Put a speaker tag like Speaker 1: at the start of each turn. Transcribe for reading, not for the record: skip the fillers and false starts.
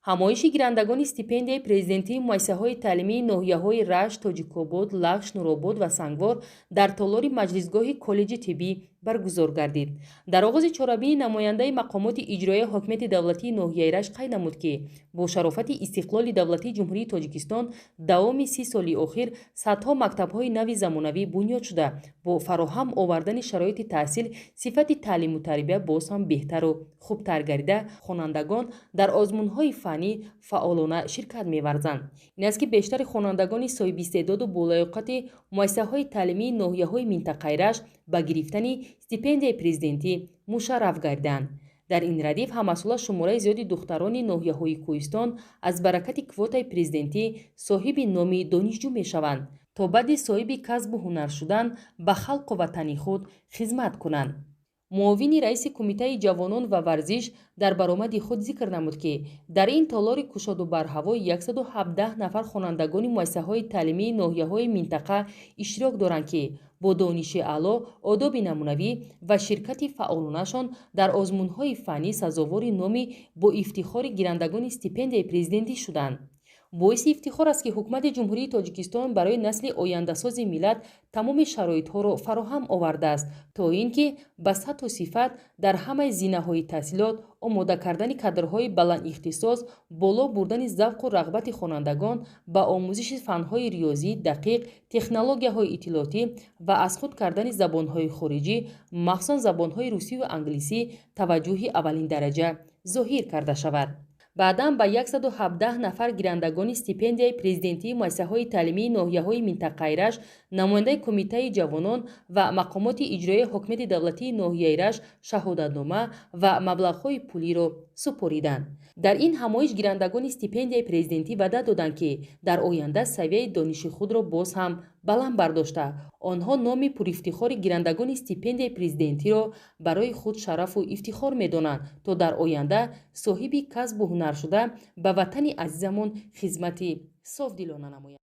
Speaker 1: ҳамоиши гирандагони стипендияи президентии муассисаҳои таълимии ноҳияҳои Рашт, Тоҷикобод, Лағш, Нуробод ва Сангвор дар толори маҷлисгоҳи коллеҷи тиббӣ баргузор гардид. Дар оғози чорабини намояндаи мақомоти иҷроияи ҳокимияти давлатии ноҳияи Рашт қайд намуд, ки бо шарофати истиқлоли давлатии ҷумҳурии Тоҷикистон давоми 30 соли охир садҳо мактабҳои нави замонавӣ бунёд шуда, бо фароҳам овардани шароити таҳсил сифати таълиму тарбия боз ҳам беҳтару хубтар гардида, хонандагон дар озмунҳои фаннӣ фаъолона ширкат меварзанд. ин аст ки бештари хонандагони соҳибистеъдоду болоиқати муассисаҳои таълимии ноҳияҳои минтақаи Рашт ба гирифтани стипендияи президентӣ мушарраф гардиданд. дар ин радиф ҳаммасола шумораи зиёди духтарони ноҳияҳои Кӯҳистон аз баракати квотаи президентӣ соҳиби номи донишҷӯ мешаванд, то баъди соҳиби касбу ҳунар шудан ба халқу ватани худ хизмат кунанд. муовини раиси Кумитаи ҷавонон ва варзиш дар баромади худ зикр намуд, ки дар ин толори кушоду барҳаво 117 нафар хонандагони муассисаҳои таълимии ноҳияҳои минтақа иштирок доранд, ки бо дониши аъло, одоби намунавӣ ва ширкати фаъолонашон дар озмунҳои фаннӣ сазовори номи бо ифтихори гирандагони стипендияи президентӣ шуданд. боиси ифтихор аст, ки ҳукумати ҷумҳурии Тоҷикистон барои насли ояндасози миллат тамоми шароитҳоро фароҳам овардааст, то ин ки ба сатҳу сифат дар ҳамаи зинаҳои таҳсилот, омода кардани кадрҳои баландихтисос, боло бурдани завқу рағбати хонандагон ба омӯзиши фанҳои риёзӣ дақиқ, технологияҳои иттилоотӣ ва аз худ кардани забонҳои хориҷӣ, махсусан забонҳои русиву англисӣ таваҷҷӯҳи аввалиндараҷа зоҳир карда шавад. баъдан ба 117 нафар гирандагони стипендияи президентии муассисаҳои таълимии ноҳияҳои минтақаи Рашт, намояндаи Кумитаи ҷавонон ва мақомоти иҷроияи ҳокимияти давлатии ноҳияи Рашт шаҳодатнома ва маблағҳои пулиро супориданд. дар ин ҳамоиш гирандагони стипендияи президентӣ ваъда доданд, ки дар оянда савияи дониши худро боз ҳам баланд бардошта, онҳо номи пурифтихори гирандагони стипендияи президентиро барои худ шарафу ифтихор медонанд, то дар оянда соҳиби касбу ҳунар шуда ба ватани азизамон хизмати софдилона намоянд.